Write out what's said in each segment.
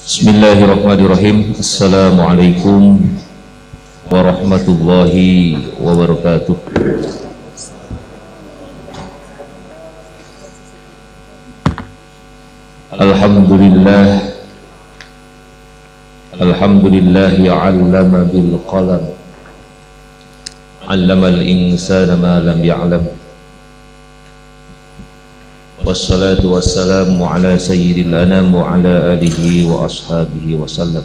Bismillahirrahmanirrahim. Assalamualaikum warahmatullahi wabarakatuh. Alhamdulillah, alhamdulillah, 'allama bil qalam, 'allama al insana ma lam ya'lam. Wassalatu wassalamu ala sayyidil anam wa ala alihi wa ashabihi wa sallam.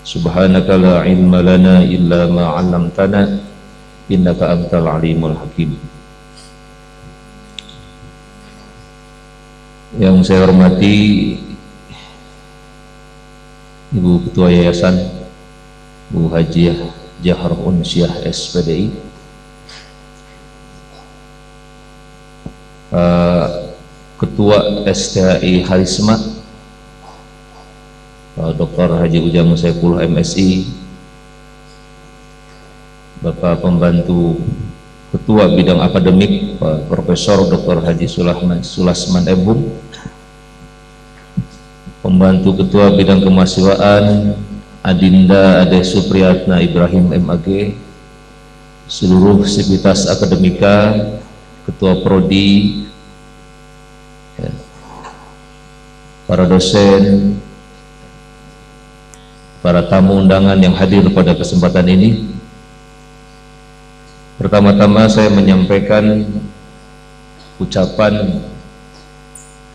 Subhanaka la ilma lana illa ma 'allamtana innaka antal alimul hakim. Yang saya hormati Ibu Ketua Yayasan, Bu Hajiah Jahrah Unsyah SPDI, Ketua STHI Harisma, Dr. Haji Ujang Saifullah MSI, Bapak Pembantu Ketua Bidang Akademik Pak Profesor Dr. Haji Sulasman Ebung, Pembantu Ketua Bidang Kemahasiswaan Adinda Ade Supriyatna Ibrahim MAG, seluruh sivitas akademika, Ketua Prodi, para dosen, para tamu undangan yang hadir pada kesempatan ini. Pertama-tama saya menyampaikan ucapan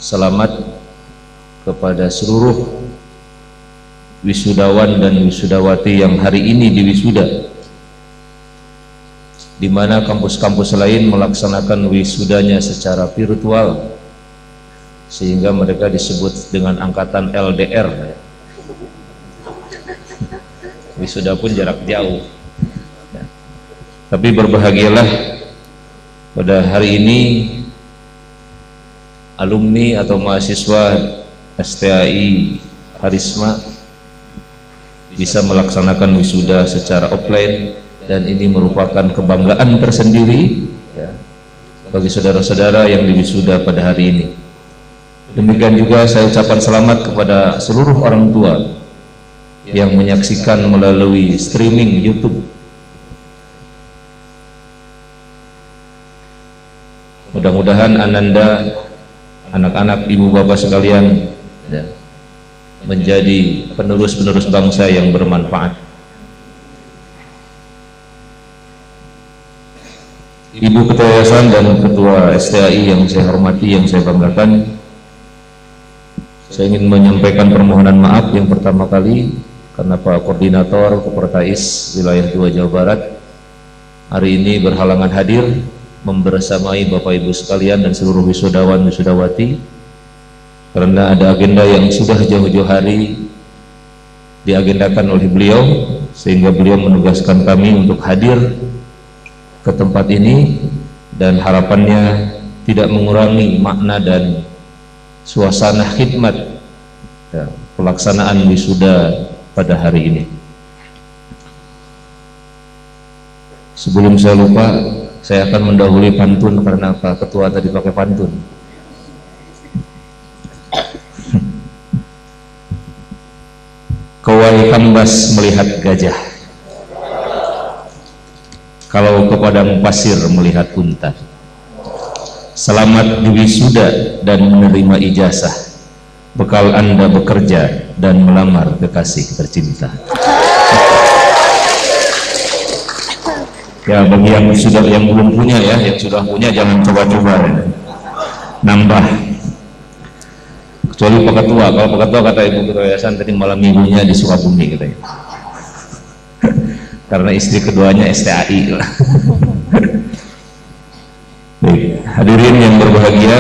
selamat kepada seluruh wisudawan dan wisudawati yang hari ini diwisuda, di mana kampus-kampus lain melaksanakan wisudanya secara virtual, sehingga mereka disebut dengan angkatan LDR. Wisuda pun jarak jauh. Tapi berbahagialah pada hari ini alumni atau mahasiswa STHI Harisma bisa melaksanakan wisuda secara offline, dan ini merupakan kebanggaan tersendiri bagi saudara-saudara yang diwisuda pada hari ini. Demikian juga saya ucapkan selamat kepada seluruh orang tua yang menyaksikan melalui streaming YouTube. Mudah-mudahan ananda, anak-anak, ibu bapak sekalian menjadi penerus-penerus bangsa yang bermanfaat. Ibu Ketua Yayasan dan Ketua STHI yang saya hormati, yang saya banggakan, saya ingin menyampaikan permohonan maaf yang pertama kali karena Pak Koordinator Kopertais Wilayah 2 Jawa Barat hari ini berhalangan hadir membersamai Bapak Ibu sekalian dan seluruh wisudawan wisudawati, karena ada agenda yang sudah jauh-jauh hari diagendakan oleh beliau, sehingga beliau menugaskan kami untuk hadir ke tempat ini, dan harapannya tidak mengurangi makna dan suasana khidmat pelaksanaan wisuda pada hari ini. Sebelum saya lupa, saya akan mendahului pantun karena Pak Ketua tadi pakai pantun. Kawai kambas melihat gajah, kalau ke padang pasir melihat unta. Selamat diwisuda dan menerima ijazah, bekal Anda bekerja dan melamar kekasih tercinta. Ya, bagi yang sudah, yang belum punya ya, yang sudah punya jangan coba-coba nambah. Kecuali Pak Ketua. Kalau Pak Ketua kata Ibu Ketua Yayasan tadi malam minggunya di Sukabumi katanya. Karena istri keduanya STHI. Baik, hadirin yang berbahagia,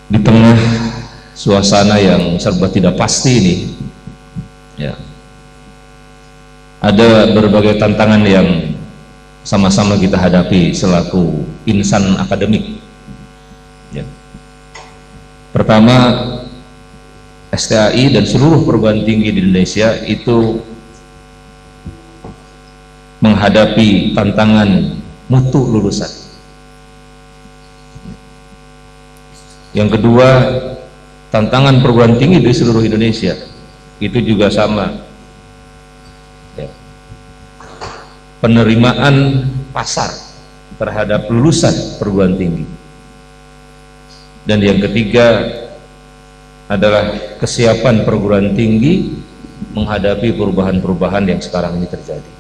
di tengah suasana yang serba tidak pasti ini, ya, ada berbagai tantangan yang sama-sama kita hadapi selaku insan akademik. Ya. Pertama, STHI dan seluruh perguruan tinggi di Indonesia itu menghadapi tantangan mutu lulusan. Yang kedua, tantangan perguruan tinggi di seluruh Indonesia itu juga sama, ya. Penerimaan pasar terhadap lulusan perguruan tinggi. Dan yang ketiga adalah kesiapan perguruan tinggi menghadapi perubahan-perubahan yang sekarang ini terjadi.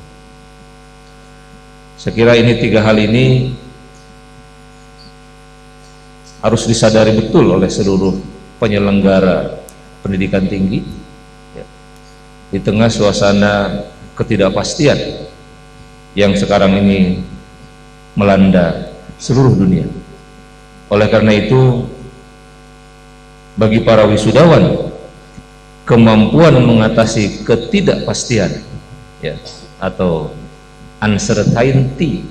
Saya kira ini tiga hal ini harus disadari betul oleh seluruh penyelenggara pendidikan tinggi, ya, di tengah suasana ketidakpastian yang sekarang ini melanda seluruh dunia. Oleh karena itu, bagi para wisudawan, kemampuan mengatasi ketidakpastian, ya, atau uncertainty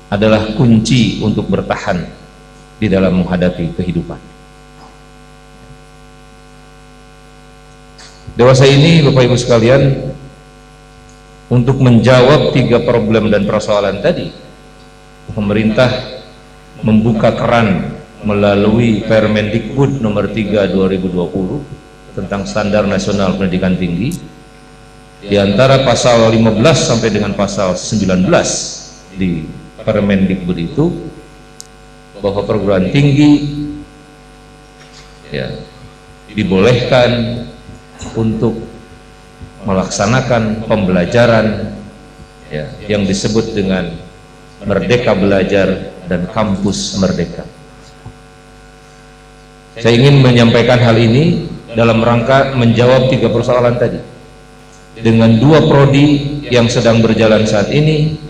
adalah kunci untuk bertahan di dalam menghadapi kehidupan. Dewasa ini, Bapak Ibu sekalian, untuk menjawab tiga problem dan persoalan tadi, pemerintah membuka keran melalui Permendikbud nomor 3 2020 tentang standar nasional pendidikan tinggi. Di antara pasal 15 sampai dengan pasal 19 di Permendikbud itu, bahwa perguruan tinggi, ya, dibolehkan untuk melaksanakan pembelajaran, ya, yang disebut dengan Merdeka Belajar dan Kampus Merdeka. Saya ingin menyampaikan hal ini dalam rangka menjawab tiga persoalan tadi. Dengan dua prodi yang sedang berjalan saat ini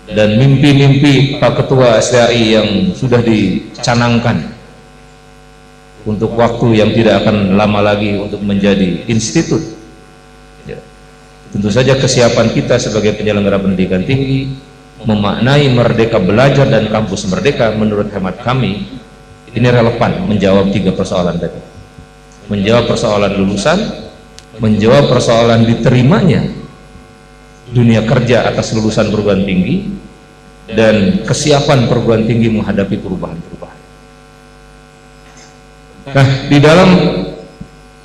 dan mimpi-mimpi Pak Ketua STAI yang sudah dicanangkan untuk waktu yang tidak akan lama lagi untuk menjadi institut, ya. Tentu saja kesiapan kita sebagai penyelenggara pendidikan tinggi memaknai Merdeka Belajar dan Kampus Merdeka, menurut hemat kami ini relevan menjawab tiga persoalan tadi. Menjawab persoalan lulusan, menjawab persoalan diterimanya dunia kerja atas lulusan perguruan tinggi, dan kesiapan perguruan tinggi menghadapi perubahan-perubahan. Nah, di dalam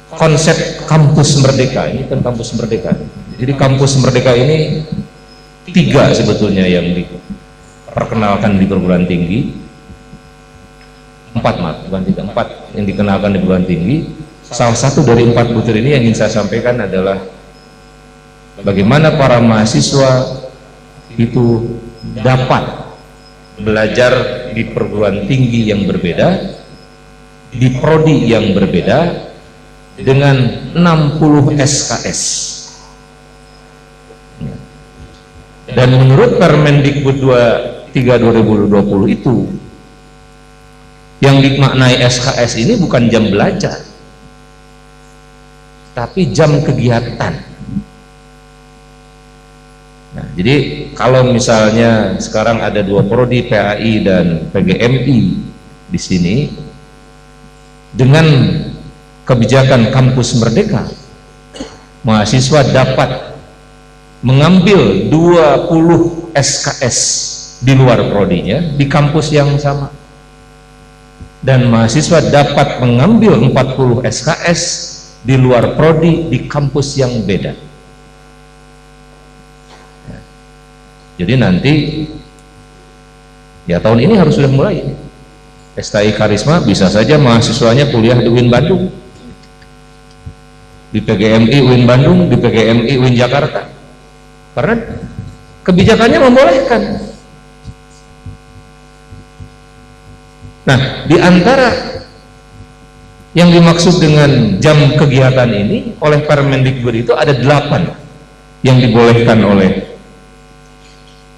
konsep kampus merdeka, ini kan kampus merdeka. Jadi kampus merdeka ini tiga sebetulnya yang diperkenalkan di perguruan tinggi. Empat yang dikenalkan di perguruan tinggi. Salah satu dari empat butir ini yang ingin saya sampaikan adalah bagaimana para mahasiswa itu dapat belajar di perguruan tinggi yang berbeda, di prodi yang berbeda, dengan 60 SKS. Dan menurut Permendikbud 3 2020 itu, yang dimaknai SKS ini bukan jam belajar, tapi jam kegiatan. Nah, jadi kalau misalnya sekarang ada dua prodi, PAI dan PGMI di sini, dengan kebijakan kampus merdeka, mahasiswa dapat mengambil 20 SKS di luar prodinya di kampus yang sama, dan mahasiswa dapat mengambil 40 SKS di luar prodi di kampus yang beda. Jadi nanti, ya, tahun ini harus sudah mulai. STI Karisma bisa saja mahasiswanya kuliah di UIN Bandung, di PGMI UIN Bandung, di PGMI UIN Jakarta, karena kebijakannya membolehkan. Nah, di antara yang dimaksud dengan jam kegiatan ini oleh Permendikbud itu ada 8 yang dibolehkan oleh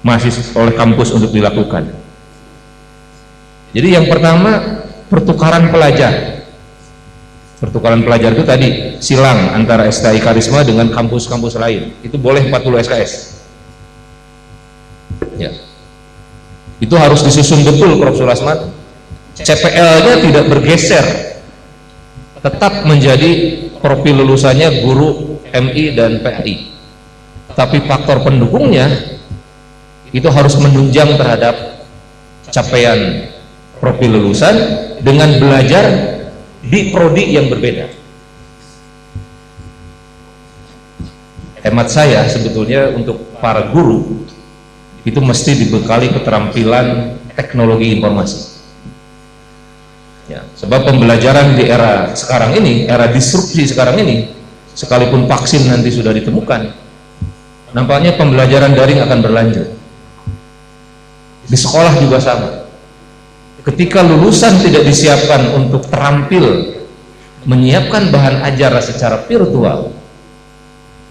mahasiswa, oleh kampus untuk dilakukan. Jadi yang pertama, pertukaran pelajar. Pertukaran pelajar itu tadi silang antara STI Karisma dengan kampus-kampus lain, itu boleh 40 SKS, ya. Itu harus disusun betul, Prof. Sulasman. CPL-nya tidak bergeser, tetap menjadi profil lulusannya guru MI dan PAI, tapi faktor pendukungnya itu harus menunjang terhadap capaian profil lulusan dengan belajar di prodi yang berbeda. Hemat saya sebetulnya untuk para guru itu mesti dibekali keterampilan teknologi informasi. Ya, sebab pembelajaran di era sekarang ini, era disrupsi sekarang ini, sekalipun vaksin nanti sudah ditemukan, nampaknya pembelajaran daring akan berlanjut. Di sekolah juga sama. Ketika lulusan tidak disiapkan untuk terampil menyiapkan bahan ajar secara virtual,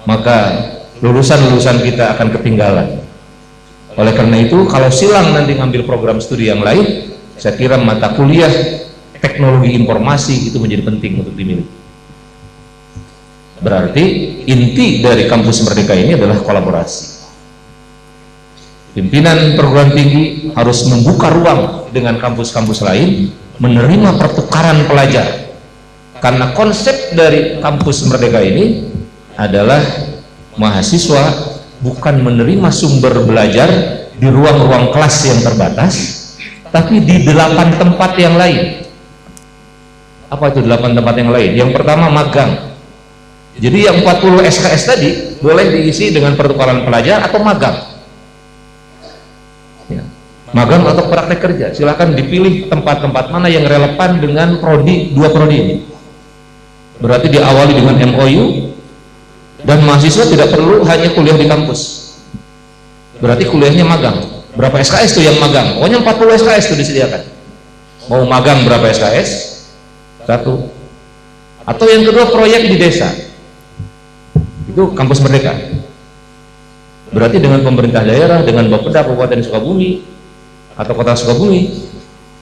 maka lulusan-lulusan kita akan ketinggalan. Oleh karena itu, kalau silang nanti ngambil program studi yang lain, saya kira mata kuliah teknologi informasi itu menjadi penting untuk dimiliki. Berarti inti dari kampus Merdeka ini adalah kolaborasi. Pimpinan perguruan tinggi harus membuka ruang dengan kampus-kampus lain, menerima pertukaran pelajar. Karena konsep dari kampus Merdeka ini adalah mahasiswa bukan menerima sumber belajar di ruang-ruang kelas yang terbatas, tapi di 8 tempat yang lain. Apa itu 8 tempat yang lain? Yang pertama magang. Jadi yang 40 SKS tadi boleh diisi dengan pertukaran pelajar atau magang. Ya. Magang atau praktek kerja, silahkan dipilih tempat-tempat mana yang relevan dengan prodi, 2 prodi ini. Berarti diawali dengan MOU, dan mahasiswa tidak perlu hanya kuliah di kampus, berarti kuliahnya magang. Berapa SKS tuh yang magang? Pokoknya 40 SKS tuh disediakan. Mau magang berapa SKS? 1. Atau yang kedua, proyek di desa, itu kampus Merdeka. Berarti dengan pemerintah daerah, dengan Bapeda Kabupaten Sukabumi atau Kota Sukabumi,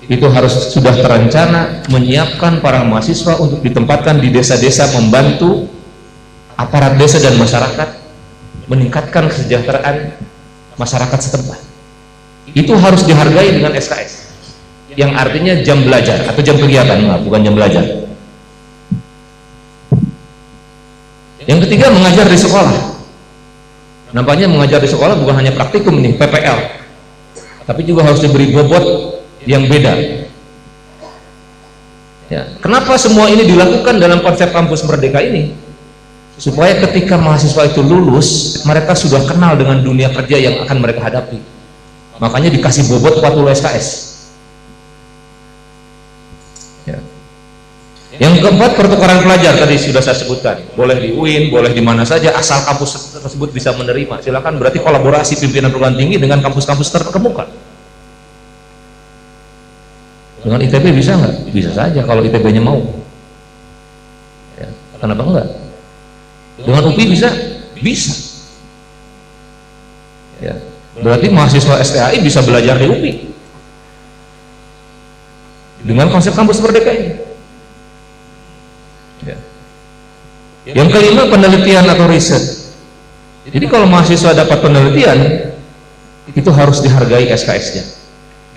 itu harus sudah terencana menyiapkan para mahasiswa untuk ditempatkan di desa-desa, membantu aparat desa dan masyarakat meningkatkan kesejahteraan masyarakat setempat. Itu harus dihargai dengan SKS, yang artinya jam belajar atau jam kegiatan, bukan jam belajar. Yang ketiga, mengajar di sekolah. Nampaknya mengajar di sekolah bukan hanya praktikum nih, PPL, tapi juga harus diberi bobot yang beda. Ya, kenapa semua ini dilakukan dalam konsep kampus Merdeka ini? Supaya ketika mahasiswa itu lulus, mereka sudah kenal dengan dunia kerja yang akan mereka hadapi. Makanya dikasih bobot 40 SKS. Ya. Yang keempat, pertukaran pelajar tadi sudah saya sebutkan. Boleh di UIN, boleh di mana saja, asal kampus tersebut bisa menerima. Silakan, berarti kolaborasi pimpinan perguruan tinggi dengan kampus-kampus terkemuka. Dengan ITB bisa nggak? Bisa saja kalau ITB-nya mau. Ya. Kenapa enggak? Dengan UPI bisa? Bisa. Ya. Berarti mahasiswa STAI bisa belajar di UPI dengan konsep kampus Merdeka ini. Ya. Yang kelima, penelitian atau riset. Jadi kalau mahasiswa dapat penelitian, itu harus dihargai SKS-nya,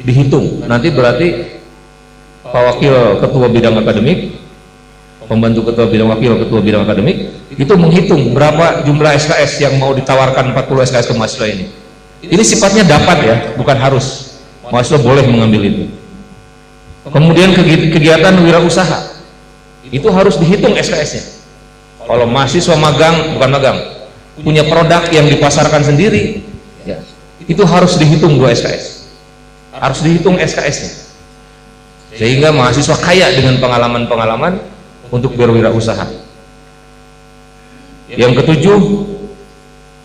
dihitung. Nanti berarti Pak Wakil Ketua Bidang Akademik, pembantu ketua bidang, wakil ketua bidang akademik, itu menghitung berapa jumlah SKS yang mau ditawarkan 40 SKS ke mahasiswa ini. Ini sifatnya dapat ya, bukan harus. Mahasiswa boleh mengambil itu. Kemudian kegiatan wirausaha, itu harus dihitung SKS-nya. Kalau mahasiswa magang, bukan magang, punya produk yang dipasarkan sendiri, ya, itu harus dihitung 2 SKS. Harus dihitung SKS-nya. Sehingga mahasiswa kaya dengan pengalaman-pengalaman untuk berwirausaha. Yang ketujuh,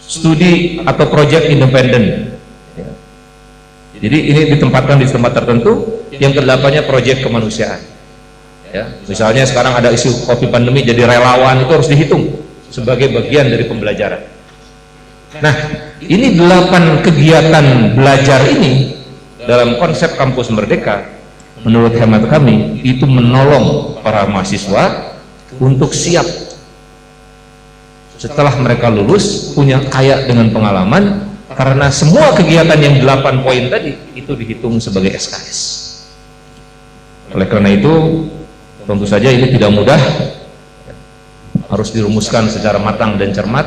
studi atau proyek independen. Ya. Jadi ini ditempatkan di tempat tertentu. Yang kedelapannya proyek kemanusiaan. Ya. Misalnya sekarang ada isu COVID pandemi, jadi relawan, itu harus dihitung sebagai bagian dari pembelajaran. Nah, ini 8 kegiatan belajar ini dalam konsep kampus Merdeka, menurut hemat kami, itu menolong para mahasiswa untuk siap setelah mereka lulus, punya kaya dengan pengalaman, karena semua kegiatan yang 8 poin tadi itu dihitung sebagai SKS. Oleh karena itu, tentu saja ini tidak mudah, harus dirumuskan secara matang dan cermat.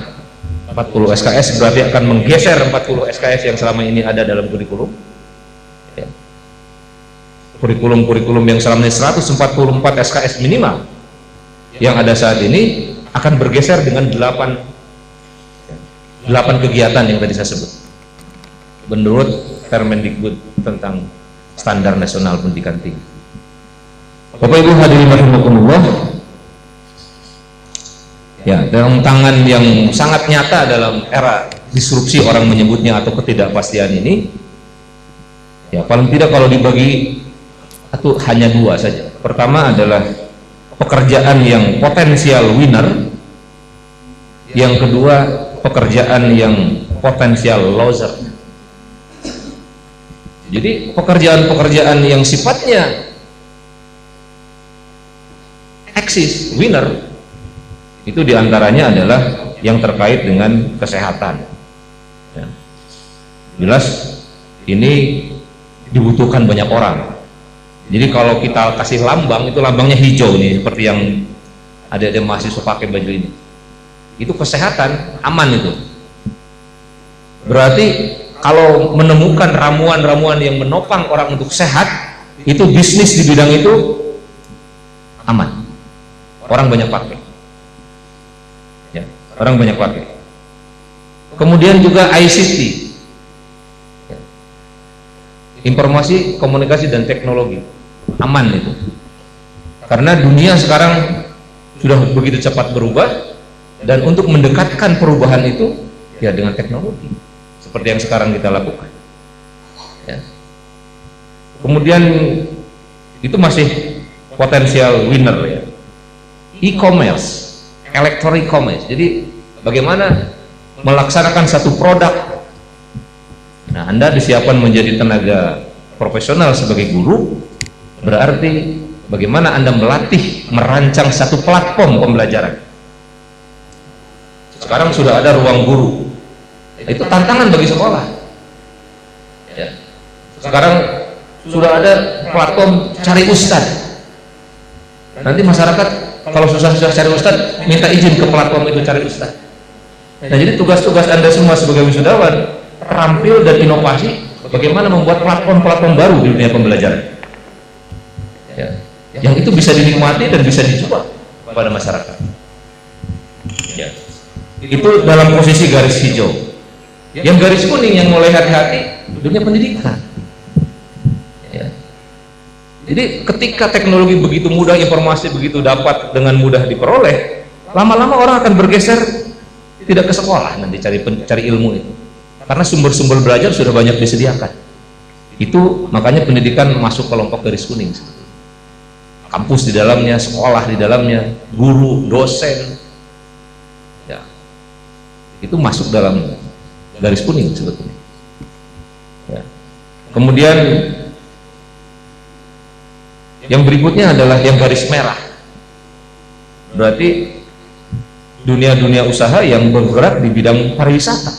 40 SKS berarti akan menggeser 40 SKS yang selama ini ada dalam kurikulum. kurikulum-kurikulum yang selama ini 144 SKS minimal yang ada saat ini akan bergeser dengan 8 kegiatan yang tadi saya sebut menurut Permendikbud tentang standar nasional pendidikan tinggi. Bapak Ibu hadirin rahimakumullah, ya, dalam tangan yang sangat nyata dalam era disrupsi orang menyebutnya atau ketidakpastian ini, ya paling tidak kalau dibagi itu hanya 2 saja. Pertama adalah pekerjaan yang potensial winner, yang kedua pekerjaan yang potensial loser. Jadi pekerjaan-pekerjaan yang sifatnya eksis, winner, itu diantaranya adalah yang terkait dengan kesehatan. Ya. Jelas ini dibutuhkan banyak orang. Jadi kalau kita kasih lambang, itu lambangnya hijau nih, seperti yang ada mahasiswa pakai baju ini. Itu kesehatan, aman itu. Berarti kalau menemukan ramuan-ramuan yang menopang orang untuk sehat, itu bisnis di bidang itu aman. Orang banyak pakai. Ya, orang banyak pakai. Kemudian juga ICT, ya, informasi, komunikasi dan teknologi, aman itu. Karena dunia sekarang sudah begitu cepat berubah, dan untuk mendekatkan perubahan itu ya dengan teknologi, seperti yang sekarang kita lakukan. Ya. Kemudian itu masih potensial winner ya. E-commerce, electronic commerce. Jadi bagaimana melaksanakan satu produk. Nah, Anda disiapkan menjadi tenaga profesional sebagai guru, berarti bagaimana Anda melatih, merancang satu platform pembelajaran. Sekarang sudah ada ruang guru. Itu tantangan bagi sekolah. Ya. Sekarang sudah ada platform cari ustadz. Nanti masyarakat kalau susah-susah cari ustadz, minta izin ke platform itu cari ustadz. Nah, jadi tugas-tugas Anda semua sebagai wisudawan, terampil dan inovasi, bagaimana membuat platform-platform baru di dunia pembelajaran. Ya. Yang itu bisa dinikmati dan bisa dijual kepada masyarakat. Ya. Itu dalam posisi garis hijau. Yang garis kuning yang mulai hati-hati, dunia pendidikan. Ya. Jadi ketika teknologi begitu mudah, informasi begitu dapat dengan mudah diperoleh, lama-lama orang akan bergeser tidak ke sekolah nanti cari ilmu itu, karena sumber-sumber belajar sudah banyak disediakan. Itu makanya pendidikan masuk kelompok garis kuning. Kampus di dalamnya, sekolah di dalamnya, guru, dosen, ya, itu masuk dalam garis kuning sebetulnya. Ya. Kemudian yang berikutnya adalah yang garis merah. Berarti dunia-dunia usaha yang bergerak di bidang pariwisata.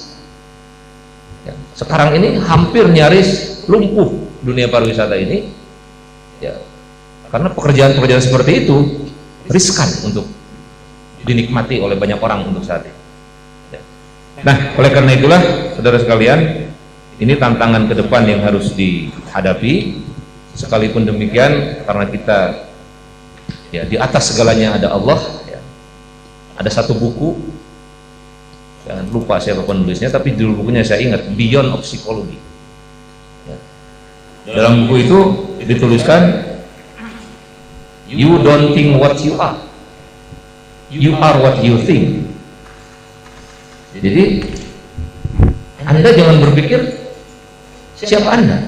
Ya. Sekarang ini hampir nyaris lumpuh dunia pariwisata ini. Ya. Karena pekerjaan-pekerjaan seperti itu riskan untuk dinikmati oleh banyak orang untuk saat ini. Ya. Nah, oleh karena itulah, saudara sekalian, ini tantangan ke depan yang harus dihadapi. Sekalipun demikian, karena kita ya di atas segalanya ada Allah, ya. Ada satu buku, jangan lupa siapa penulisnya, tapi judul bukunya saya ingat, Beyond of Psychology. Ya. Dalam buku itu dituliskan, you don't think what you are what you think. Jadi Anda jangan berpikir siapa Anda,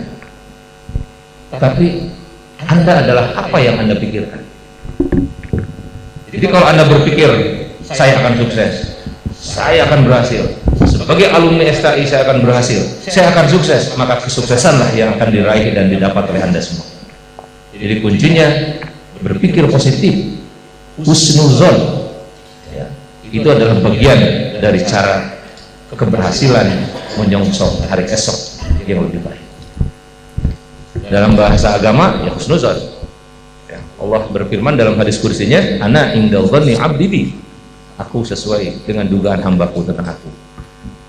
tapi Anda adalah apa yang Anda pikirkan. Jadi kalau Anda berpikir saya akan sukses, saya akan berhasil, sebagai alumni STI saya akan berhasil, saya akan sukses, maka kesuksesanlah yang akan diraih dan didapat oleh Anda semua. Jadi kuncinya berpikir positif, husnuzon, ya, itu adalah bagian dari cara keberhasilan menyongsong hari esok yang lebih baik. Dalam bahasa agama, ya husnuzon. Ya, Allah berfirman dalam hadis kursinya, ana indal dhanni abdi bi, aku sesuai dengan dugaan hambaku tentang aku.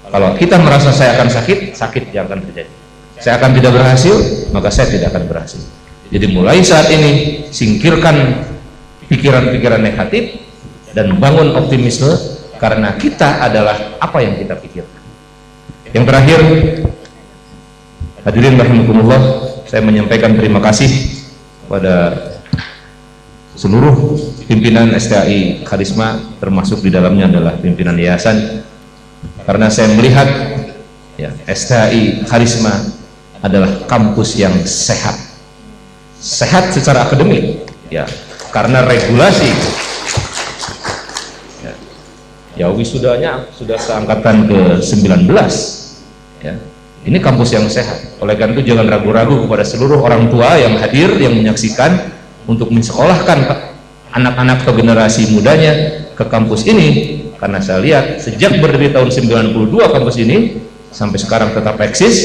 Kalau kita merasa saya akan sakit, sakit yang akan terjadi. Saya akan tidak berhasil, maka saya tidak akan berhasil. Jadi mulai saat ini singkirkan pikiran-pikiran negatif dan bangun optimisme, karena kita adalah apa yang kita pikirkan. Yang terakhir, hadirin rahimakumullah, saya menyampaikan terima kasih pada seluruh pimpinan STAI Kharisma, termasuk di dalamnya adalah pimpinan yayasan, karena saya melihat ya, STAI Kharisma adalah kampus yang sehat secara akademik ya, karena regulasi ya wisudanya sudah seangkatan ke-19 ya. Ini kampus yang sehat. Oleh karena itu jangan ragu-ragu kepada seluruh orang tua yang hadir, yang menyaksikan, untuk mensekolahkan anak-anak atau generasi mudanya ke kampus ini, karena saya lihat sejak berdiri tahun 92 kampus ini sampai sekarang tetap eksis,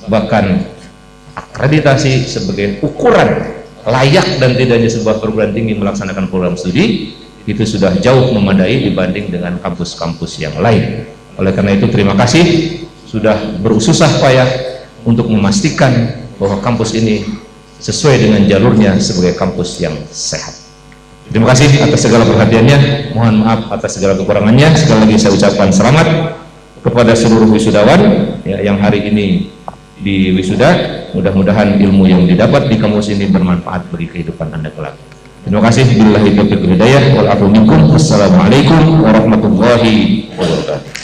bahkan akreditasi sebagai ukuran layak dan tidaknya sebuah perguruan tinggi melaksanakan program studi itu sudah jauh memadai dibanding dengan kampus-kampus yang lain. Oleh karena itu terima kasih sudah berusaha payah untuk memastikan bahwa kampus ini sesuai dengan jalurnya sebagai kampus yang sehat. Terima kasih atas segala perhatiannya, mohon maaf atas segala kekurangannya. Sekali lagi saya ucapkan selamat kepada seluruh wisudawan ya, yang hari ini di wisuda. Mudah-mudahan ilmu yang didapat di kampus ini bermanfaat bagi kehidupan Anda kelak. Terima kasih. Billahi taufiq wal hidayah wal afu minkum. Wassalamualaikum warahmatullahi wabarakatuh.